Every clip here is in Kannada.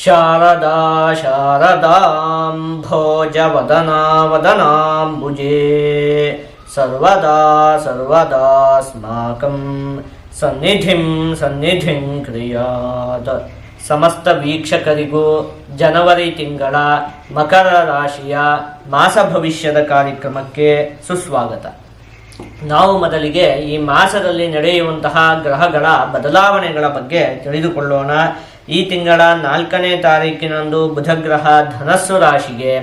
ಶಾರದಾ ಶಾರದಾಂಭೋಜವದನಾವದನಾಂಬುಜೇ ಸರ್ವದಾ ಸರ್ವದಾಸ್ಮಾಕಂ ಸನ್ನಿಧಿಂ ಸನ್ನಿಧಿಂ ಕ್ರಿಯಾತ್. ಸಮಸ್ತ ವೀಕ್ಷಕರಿಗೂ ಜನವರಿ ತಿಂಗಳ ಮಕರ ರಾಶಿಯ ಮಾಸ ಭವಿಷ್ಯದ ಕಾರ್ಯಕ್ರಮಕ್ಕೆ ಸುಸ್ವಾಗತ. ನಾವು ಮೊದಲಿಗೆ ಈ ಮಾಸದಲ್ಲಿ ನಡೆಯುವಂತಹ ಗ್ರಹಗಳ ಬದಲಾವಣೆಗಳ ಬಗ್ಗೆ ತಿಳಿದುಕೊಳ್ಳೋಣ. ಈ ತಿಂಗಳ 4ನೇ ತಾರೀಕಿನಂದು ಬುಧಗ್ರಹ ಧನಸ್ಸು ರಾಶಿಗೆ,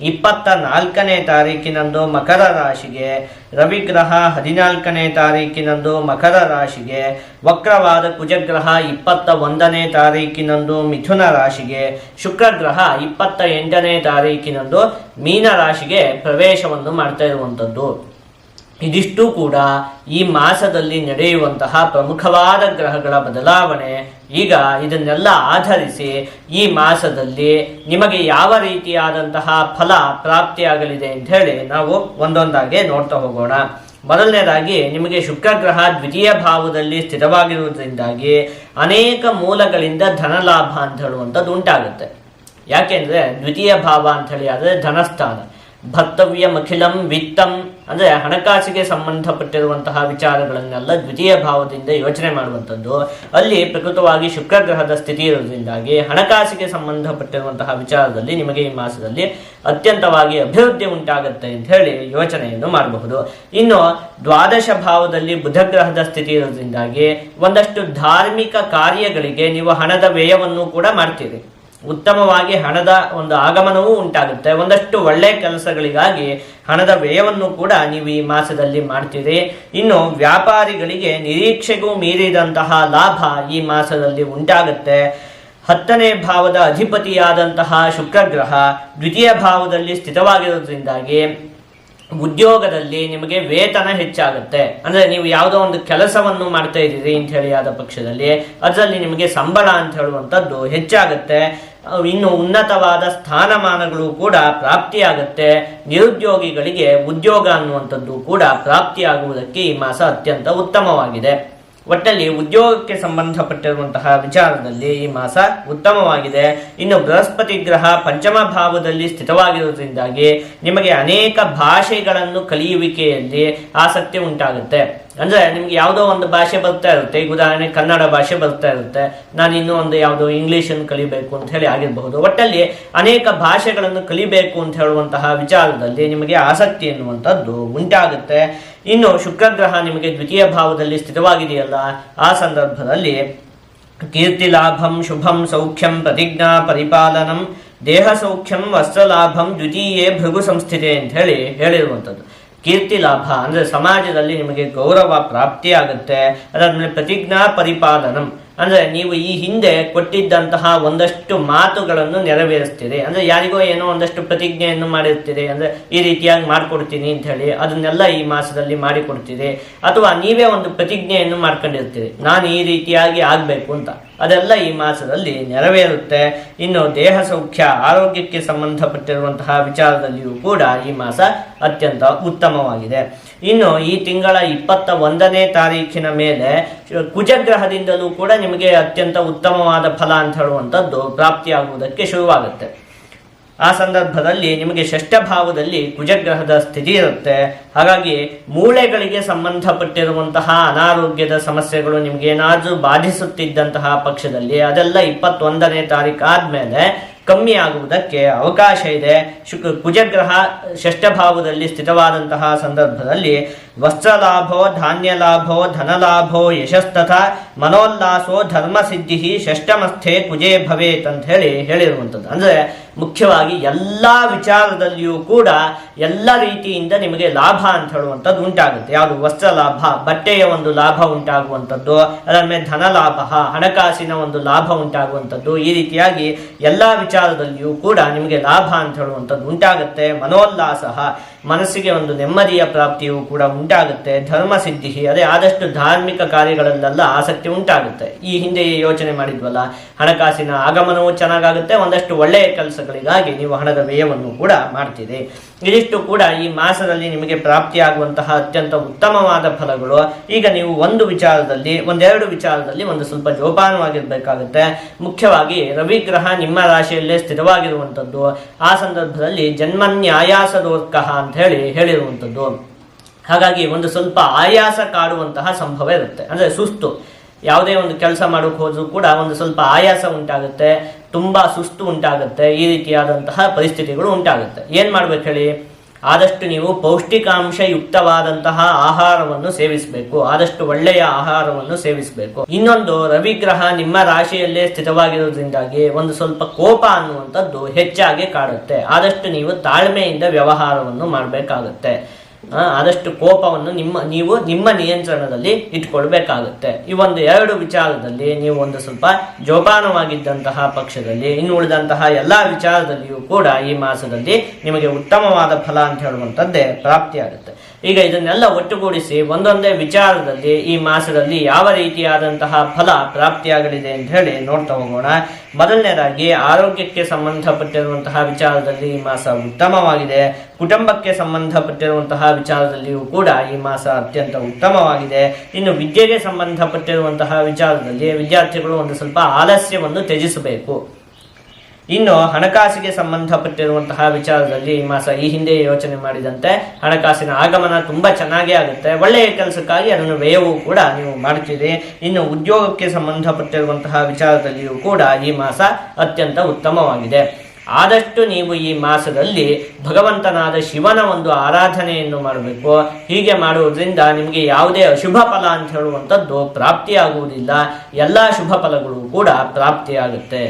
24ನೇ ತಾರೀಕಿನಂದು ಮಕರ ರಾಶಿಗೆ, ರವಿಗ್ರಹ 14ನೇ ತಾರೀಕಿನಂದು ಮಕರ ರಾಶಿಗೆ, ವಕ್ರವಾದ ಕುಜಗ್ರಹ 21ನೇ ತಾರೀಕಿನಂದು ಮಿಥುನ ರಾಶಿಗೆ, ಶುಕ್ರಗ್ರಹ 28ನೇ ತಾರೀಕಿನಂದು ಮೀನ ರಾಶಿಗೆ ಪ್ರವೇಶವನ್ನು ಮಾಡ್ತಾ ಇರುವಂಥದ್ದು. ಇದಿಷ್ಟು ಕೂಡ ಈ ಮಾಸದಲ್ಲಿ ನಡೆಯುವಂತಹ ಪ್ರಮುಖವಾದ ಗ್ರಹಗಳ ಬದಲಾವಣೆ. ಈಗ ಇದನ್ನೆಲ್ಲ ಆಧರಿಸಿ ಈ ಮಾಸದಲ್ಲಿ ನಿಮಗೆ ಯಾವ ರೀತಿಯಾದಂತಹ ಫಲ ಪ್ರಾಪ್ತಿಯಾಗಲಿದೆ ಅಂತ ಹೇಳಿ ನಾವು ಒಂದೊಂದಾಗಿ ನೋಡ್ತಾ ಹೋಗೋಣ. ಮೊದಲನೇದಾಗಿ ನಿಮಗೆ ಶುಕ್ರಗ್ರಹ ದ್ವಿತೀಯ ಭಾವದಲ್ಲಿ ಸ್ಥಿರವಾಗಿರುವುದರಿಂದಾಗಿ ಅನೇಕ ಮೂಲಗಳಿಂದ ಧನಲಾಭ ಅಂತ ಹೇಳುವಂಥದ್ದು ಉಂಟಾಗುತ್ತೆ. ಯಾಕೆಂದರೆ ದ್ವಿತೀಯ ಭಾವ ಅಂತ ಹೇಳಿ ಆದರೆ ಧನಸ್ಥಾನ. ಭರ್ತವ್ಯಮಖಿಲಂ ವಿತ್ತಂ ಅಂದರೆ ಹಣಕಾಸಿಗೆ ಸಂಬಂಧಪಟ್ಟಿರುವಂತಹ ವಿಚಾರಗಳನ್ನೆಲ್ಲ ದ್ವಿತೀಯ ಭಾವದಿಂದ ಯೋಚನೆ ಮಾಡುವಂಥದ್ದು. ಅಲ್ಲಿ ಪ್ರಕೃತವಾಗಿ ಶುಕ್ರಗ್ರಹದ ಸ್ಥಿತಿ ಇರೋದ್ರಿಂದಾಗಿ ಹಣಕಾಸಿಗೆ ಸಂಬಂಧಪಟ್ಟಿರುವಂತಹ ವಿಚಾರದಲ್ಲಿ ನಿಮಗೆ ಈ ಮಾಸದಲ್ಲಿ ಅತ್ಯಂತವಾಗಿ ಅಭಿವೃದ್ಧಿ ಉಂಟಾಗುತ್ತೆ ಅಂತ ಹೇಳಿ ಯೋಚನೆಯನ್ನು ಮಾಡಬಹುದು. ಇನ್ನು ದ್ವಾದಶ ಭಾವದಲ್ಲಿ ಬುಧಗ್ರಹದ ಸ್ಥಿತಿ ಇರೋದ್ರಿಂದಾಗಿ ಒಂದಷ್ಟು ಧಾರ್ಮಿಕ ಕಾರ್ಯಗಳಿಗೆ ನೀವು ಹಣದ ವ್ಯಯವನ್ನು ಕೂಡ ಮಾಡ್ತೀರಿ. ಉತ್ತಮವಾಗಿ ಹಣದ ಒಂದು ಆಗಮನವೂ ಉಂಟಾಗುತ್ತೆ. ಒಂದಷ್ಟು ಒಳ್ಳೆಯ ಕೆಲಸಗಳಿಗಾಗಿ ಹಣದ ವ್ಯಯವನ್ನು ಕೂಡ ನೀವು ಈ ಮಾಸದಲ್ಲಿ ಮಾಡ್ತೀರಿ. ಇನ್ನು ವ್ಯಾಪಾರಿಗಳಿಗೆ ನಿರೀಕ್ಷೆಗೂ ಮೀರಿದಂತಹ ಲಾಭ ಈ ಮಾಸದಲ್ಲಿ ಉಂಟಾಗುತ್ತೆ. 10ನೇ ಭಾವದ ಅಧಿಪತಿಯಾದಂತಹ ಶುಕ್ರಗ್ರಹ ದ್ವಿತೀಯ ಭಾವದಲ್ಲಿ ಸ್ಥಿತವಾಗಿರೋದ್ರಿಂದಾಗಿ ಉದ್ಯೋಗದಲ್ಲಿ ನಿಮಗೆ ವೇತನ ಹೆಚ್ಚಾಗುತ್ತೆ. ಅಂದರೆ ನೀವು ಯಾವುದೋ ಒಂದು ಕೆಲಸವನ್ನು ಮಾಡ್ತಾ ಇದ್ದೀರಿ ಅಂತ ಹೇಳಿ ಆದ ಪಕ್ಷದಲ್ಲಿ ಅದರಲ್ಲಿ ನಿಮಗೆ ಸಂಬಳ ಅಂತ ಹೇಳುವಂಥದ್ದು ಹೆಚ್ಚಾಗುತ್ತೆ. ಇನ್ನು ಉನ್ನತವಾದ ಸ್ಥಾನಮಾನಗಳು ಕೂಡ ಪ್ರಾಪ್ತಿಯಾಗುತ್ತೆ. ನಿರುದ್ಯೋಗಿಗಳಿಗೆ ಉದ್ಯೋಗ ಅನ್ನುವಂಥದ್ದು ಕೂಡ ಪ್ರಾಪ್ತಿಯಾಗುವುದಕ್ಕೆ ಈ ಮಾಸ ಅತ್ಯಂತ ಉತ್ತಮವಾಗಿದೆ. ಒಟ್ಟಲ್ಲಿ ಉದ್ಯೋಗಕ್ಕೆ ಸಂಬಂಧಪಟ್ಟಿರುವಂತಹ ವಿಚಾರದಲ್ಲಿ ಈ ಮಾಸ ಉತ್ತಮವಾಗಿದೆ. ಇನ್ನು ಬೃಹಸ್ಪತಿ ಗ್ರಹ ಪಂಚಮ ಭಾವದಲ್ಲಿ ಸ್ಥಿತವಾಗಿರುವುದರಿಂದಾಗಿ ನಿಮಗೆ ಅನೇಕ ಭಾಷೆಗಳನ್ನು ಕಲಿಯುವಿಕೆಯಲ್ಲಿ ಆಸಕ್ತಿ ಉಂಟಾಗುತ್ತೆ. ಅಂದರೆ ನಿಮ್ಗೆ ಯಾವುದೋ ಒಂದು ಭಾಷೆ ಬರ್ತಾ ಇರುತ್ತೆ. ಈಗ ಉದಾಹರಣೆ ಕನ್ನಡ ಭಾಷೆ ಬರ್ತಾ ಇರುತ್ತೆ, ನಾನು ಇನ್ನೂ ಒಂದು ಯಾವುದೋ ಇಂಗ್ಲೀಷನ್ನು ಕಲಿಬೇಕು ಅಂತ ಹೇಳಿ ಆಗಿರಬಹುದು. ಒಟ್ಟಲ್ಲಿ ಅನೇಕ ಭಾಷೆಗಳನ್ನು ಕಲಿಬೇಕು ಅಂತ ಹೇಳುವಂತಹ ವಿಚಾರದಲ್ಲಿ ನಿಮಗೆ ಆಸಕ್ತಿ ಎನ್ನುವಂಥದ್ದು ಉಂಟಾಗುತ್ತೆ. ಇನ್ನು ಶುಕ್ರಗ್ರಹ ನಿಮಗೆ ದ್ವಿತೀಯ ಭಾವದಲ್ಲಿ ಸ್ಥಿತವಾಗಿದೆಯಲ್ಲ, ಆ ಸಂದರ್ಭದಲ್ಲಿ ಕೀರ್ತಿ ಲಾಭಂ ಶುಭಂ ಸೌಖ್ಯಂ ಪ್ರತಿಜ್ಞಾ ಪರಿಪಾಲನಂ ದೇಹ ಸೌಖ್ಯಂ ವಸ್ತ್ರಲಾಭಂ ದ್ವಿತೀಯೇ ಭೃಗು ಸಂಸ್ಥಿತೆ ಅಂತ ಹೇಳಿ ಹೇಳಿರುವಂಥದ್ದು. ಕೀರ್ತಿ ಲಾಭ ಅಂದರೆ ಸಮಾಜದಲ್ಲಿ ನಿಮಗೆ ಗೌರವ ಪ್ರಾಪ್ತಿಯಾಗುತ್ತೆ. ಅದಾದ್ಮೇಲೆ ಪ್ರತಿಜ್ಞಾ ಪರಿಪಾಲನಂ ಅಂದರೆ ನೀವು ಈ ಹಿಂದೆ ಕೊಟ್ಟಿದ್ದಂತಹ ಒಂದಷ್ಟು ಮಾತುಗಳನ್ನು ನೆರವೇರಿಸ್ತೀರಿ. ಅಂದರೆ ಯಾರಿಗೋ ಏನೋ ಒಂದಷ್ಟು ಪ್ರತಿಜ್ಞೆಯನ್ನು ಮಾಡಿರ್ತೀರಿ, ಅಂದರೆ ಈ ರೀತಿಯಾಗಿ ಮಾಡಿಕೊಡ್ತೀನಿ ಅಂತ ಹೇಳಿ ಅದನ್ನೆಲ್ಲ ಈ ಮಾಸದಲ್ಲಿ ಮಾಡಿಕೊಡ್ತೀರಿ. ಅಥವಾ ನೀವೇ ಒಂದು ಪ್ರತಿಜ್ಞೆಯನ್ನು ಮಾಡ್ಕೊಂಡಿರ್ತೀರಿ, ನಾನು ಈ ರೀತಿಯಾಗಿ ಆಗಬೇಕು ಅಂತ, ಅದೆಲ್ಲ ಈ ಮಾಸದಲ್ಲಿ ನೆರವೇರುತ್ತೆ. ಇನ್ನು ದೇಹ ಸೌಖ್ಯ ಆರೋಗ್ಯಕ್ಕೆ ಸಂಬಂಧಪಟ್ಟಿರುವಂತಹ ವಿಚಾರದಲ್ಲಿಯೂ ಕೂಡ ಈ ಮಾಸ ಅತ್ಯಂತ ಉತ್ತಮವಾಗಿದೆ. ಇನ್ನು ಈ ತಿಂಗಳ 21ನೇ ತಾರೀಕಿನ ಮೇಲೆ ಕುಜಗ್ರಹದಿಂದಲೂ ಕೂಡ ನಿಮಗೆ ಅತ್ಯಂತ ಉತ್ತಮವಾದ ಫಲ ಅಂತ ಹೇಳುವಂಥದ್ದು ಪ್ರಾಪ್ತಿಯಾಗುವುದಕ್ಕೆ ಶುರುವಾಗುತ್ತೆ. ಆ ಸಂದರ್ಭದಲ್ಲಿ ನಿಮಗೆ ಷಷ್ಠ ಭಾವದಲ್ಲಿ ಕುಜಗ್ರಹದ ಸ್ಥಿತಿ ಇರುತ್ತೆ. ಹಾಗಾಗಿ ಮೂಳೆಗಳಿಗೆ ಸಂಬಂಧಪಟ್ಟಿರುವಂತಹ ಅನಾರೋಗ್ಯದ ಸಮಸ್ಯೆಗಳು ನಿಮಗೇನಾದರೂ ಬಾಧಿಸುತ್ತಿದ್ದಂತಹ ಪಕ್ಷದಲ್ಲಿ ಅದೆಲ್ಲ 21ನೇ ತಾರೀಕು ಆದಮೇಲೆ ಕಮ್ಮಿ ಆಗುವುದಕ್ಕೆ ಅವಕಾಶ ಇದೆ. ಕುಜಗ್ರಹ ಷಷ್ಠ ಭಾವದಲ್ಲಿ ಸ್ಥಿತವಾದಂತಹ ಸಂದರ್ಭದಲ್ಲಿ ವಸ್ತ್ರಲಾಭೋ ಧಾನ್ಯಲಾಭೋ ಧನಲಾಭೋ ಯಶಸ್ತಥಾ ಮನೋಲ್ಲಾಸೋ ಧರ್ಮಸಿದ್ಧಿ ಷಷ್ಠಮಸ್ಥೆ ಕುಜೇ ಭವೇತ್ ಅಂತ ಹೇಳಿರುವಂಥದ್ದು. ಅಂದರೆ ಮುಖ್ಯವಾಗಿ ಎಲ್ಲ ವಿಚಾರದಲ್ಲಿಯೂ ಕೂಡ ಎಲ್ಲ ರೀತಿಯಿಂದ ನಿಮಗೆ ಲಾಭ ಅಂತ ಹೇಳುವಂಥದ್ದು ಉಂಟಾಗುತ್ತೆ. ಯಾವುದು ವಸ್ತ್ರ ಲಾಭ, ಬಟ್ಟೆಯ ಒಂದು ಲಾಭ ಉಂಟಾಗುವಂಥದ್ದು, ಅದರ ಧನ ಲಾಭ, ಹಣಕಾಸಿನ ಒಂದು ಲಾಭ ಉಂಟಾಗುವಂಥದ್ದು, ಈ ರೀತಿಯಾಗಿ ಎಲ್ಲ ವಿಚಾರದಲ್ಲಿಯೂ ಕೂಡ ನಿಮಗೆ ಲಾಭ ಅಂತ ಹೇಳುವಂಥದ್ದು ಉಂಟಾಗುತ್ತೆ. ಮನೋಲ್ಲಾಸ, ಮನಸ್ಸಿಗೆ ಒಂದು ನೆಮ್ಮದಿಯ ಪ್ರಾಪ್ತಿಯೂ ಕೂಡ ಉಂಟಾಗುತ್ತೆ. ಧರ್ಮಸಿದ್ಧಿ, ಅದೇ ಆದಷ್ಟು ಧಾರ್ಮಿಕ ಕಾರ್ಯಗಳಲ್ಲೆಲ್ಲ ಆಸಕ್ತಿ ಉಂಟಾಗುತ್ತೆ. ಈ ಹಿಂದೆ ಯೋಚನೆ ಮಾಡಿದ್ವಲ್ಲ, ಹಣಕಾಸಿನ ಆಗಮನವೂ ಚೆನ್ನಾಗಾಗುತ್ತೆ, ಒಂದಷ್ಟು ಒಳ್ಳೆಯ ಕೆಲಸಗಳಿಗಾಗಿ ನೀವು ಹಣದ ವ್ಯಯವನ್ನು ಕೂಡ ಮಾಡ್ತೀರಿ. ಇದಿಷ್ಟು ಇದಿಷ್ಟು ಕೂಡ ಈ ಮಾಸದಲ್ಲಿ ನಿಮಗೆ ಪ್ರಾಪ್ತಿಯಾಗುವಂತಹ ಅತ್ಯಂತ ಉತ್ತಮವಾದ ಫಲಗಳು. ಈಗ ನೀವು ಒಂದೆರಡು ವಿಚಾರದಲ್ಲಿ ಒಂದು ಸ್ವಲ್ಪ ಜೋಪಾನವಾಗಿರ್ಬೇಕಾಗುತ್ತೆ. ಮುಖ್ಯವಾಗಿ ರವಿಗ್ರಹ ನಿಮ್ಮ ರಾಶಿಯಲ್ಲೇ ಸ್ಥಿರವಾಗಿರುವಂಥದ್ದು. ಆ ಸಂದರ್ಭದಲ್ಲಿ ಜನ್ಮನ್ಯಾಯಾಸದೋರ್ಕಃ ಅಂತ ಹೇಳಿರುವಂಥದ್ದು. ಹಾಗಾಗಿ ಒಂದು ಸ್ವಲ್ಪ ಆಯಾಸ ಕಾಡುವಂತಹ ಸಂಭವ ಇರುತ್ತೆ, ಅಂದ್ರೆ ಸುಸ್ತು. ಯಾವುದೇ ಒಂದು ಕೆಲಸ ಮಾಡೋಕೆ ಹೋದ್ರೂ ಕೂಡ ಒಂದು ಸ್ವಲ್ಪ ಆಯಾಸ ಉಂಟಾಗುತ್ತೆ, ತುಂಬಾ ಸುಸ್ತು ಉಂಟಾಗುತ್ತೆ, ಈ ರೀತಿಯಾದಂತಹ ಪರಿಸ್ಥಿತಿಗಳು ಉಂಟಾಗುತ್ತೆ. ಏನ್ ಮಾಡ್ಬೇಕು ಹೇಳಿ? ಆದಷ್ಟು ನೀವು ಪೌಷ್ಟಿಕಾಂಶ ಯುಕ್ತವಾದಂತಹ ಆಹಾರವನ್ನು ಸೇವಿಸಬೇಕು, ಆದಷ್ಟು ಒಳ್ಳೆಯ ಆಹಾರವನ್ನು ಸೇವಿಸಬೇಕು. ಇನ್ನೊಂದು, ರವಿಗ್ರಹ ನಿಮ್ಮ ರಾಶಿಯಲ್ಲೇ ಸ್ಥಿತವಾಗಿರೋದ್ರಿಂದಾಗಿ ಒಂದು ಸ್ವಲ್ಪ ಕೋಪ ಅನ್ನುವಂಥದ್ದು ಹೆಚ್ಚಾಗಿ ಕಾಡುತ್ತೆ. ಆದಷ್ಟು ನೀವು ತಾಳ್ಮೆಯಿಂದ ವ್ಯವಹಾರವನ್ನು ಮಾಡಬೇಕಾಗುತ್ತೆ. ಆದಷ್ಟು ಕೋಪವನ್ನು ನಿಮ್ಮ ನಿಯಂತ್ರಣದಲ್ಲಿ ಇಟ್ಕೊಳ್ಬೇಕಾಗುತ್ತೆ. ಈ ಒಂದು ಎರಡು ವಿಚಾರದಲ್ಲಿ ನೀವು ಒಂದು ಸ್ವಲ್ಪ ಜೋಪಾನವಾಗಿದ್ದಂತಹ ಪಕ್ಷದಲ್ಲಿ ಇನ್ನು ಉಳಿದಂತಹ ಎಲ್ಲಾ ವಿಚಾರದಲ್ಲಿಯೂ ಕೂಡ ಈ ಮಾಸದಲ್ಲಿ ನಿಮಗೆ ಉತ್ತಮವಾದ ಫಲ ಅಂತ ಹೇಳುವಂಥದ್ದೇ ಪ್ರಾಪ್ತಿಯಾಗುತ್ತೆ. ಈಗ ಇದನ್ನೆಲ್ಲ ಒಟ್ಟುಗೂಡಿಸಿ ಒಂದೊಂದೇ ವಿಚಾರದಲ್ಲಿ ಈ ಮಾಸದಲ್ಲಿ ಯಾವ ರೀತಿಯಾದಂತಹ ಫಲ ಪ್ರಾಪ್ತಿಯಾಗಲಿದೆ ಅಂತ ಹೇಳಿ ನೋಡ್ತಾ ಹೋಗೋಣ. ಮೊದಲನೇದಾಗಿ ಆರೋಗ್ಯಕ್ಕೆ ಸಂಬಂಧಪಟ್ಟಿರುವಂತಹ ವಿಚಾರದಲ್ಲಿ ಈ ಮಾಸ ಉತ್ತಮವಾಗಿದೆ. ಕುಟುಂಬಕ್ಕೆ ಸಂಬಂಧಪಟ್ಟಿರುವಂತಹ ವಿಚಾರದಲ್ಲಿಯೂ ಕೂಡ ಈ ಮಾಸ ಅತ್ಯಂತ ಉತ್ತಮವಾಗಿದೆ. ಇನ್ನು ವಿದ್ಯೆಗೆ ಸಂಬಂಧಪಟ್ಟಿರುವಂತಹ ವಿಚಾರದಲ್ಲಿ ವಿದ್ಯಾರ್ಥಿಗಳು ಒಂದು ಸ್ವಲ್ಪ ಆಲಸ್ಯವನ್ನು ತ್ಯಜಿಸಬೇಕು. ಇನ್ನು ಹಣಕಾಸಿಗೆ ಸಂಬಂಧಪಟ್ಟಿರುವಂತಹ ವಿಚಾರದಲ್ಲಿ ಈ ಮಾಸ ಈ ಹಿಂದೆ ಯೋಚನೆ ಮಾಡಿದಂತೆ ಹಣಕಾಸಿನ ಆಗಮನ ತುಂಬಾ ಚೆನ್ನಾಗೇ ಆಗುತ್ತೆ. ಒಳ್ಳೆಯ ಕೆಲಸಕ್ಕಾಗಿ ಅದನ್ನು ವ್ಯಯವೂ ಕೂಡ ನೀವು ಮಾಡ್ತೀರಿ. ಇನ್ನು ಉದ್ಯೋಗಕ್ಕೆ ಸಂಬಂಧಪಟ್ಟಿರುವಂತಹ ವಿಚಾರದಲ್ಲಿಯೂ ಕೂಡ ಈ ಮಾಸ ಅತ್ಯಂತ ಉತ್ತಮವಾಗಿದೆ. ಆದಷ್ಟು ನೀವು ಈ ಮಾಸದಲ್ಲಿ ಭಗವಂತನಾದ ಶಿವನ ಒಂದು ಆರಾಧನೆಯನ್ನು ಮಾಡಬೇಕು. ಹೀಗೆ ಮಾಡುವುದರಿಂದ ನಿಮಗೆ ಯಾವುದೇ ಅಶುಭ ಫಲ ಅಂತ ಹೇಳುವಂಥದ್ದು ಪ್ರಾಪ್ತಿಯಾಗುವುದಿಲ್ಲ, ಎಲ್ಲ ಶುಭ ಫಲಗಳು ಕೂಡ ಪ್ರಾಪ್ತಿಯಾಗುತ್ತೆ.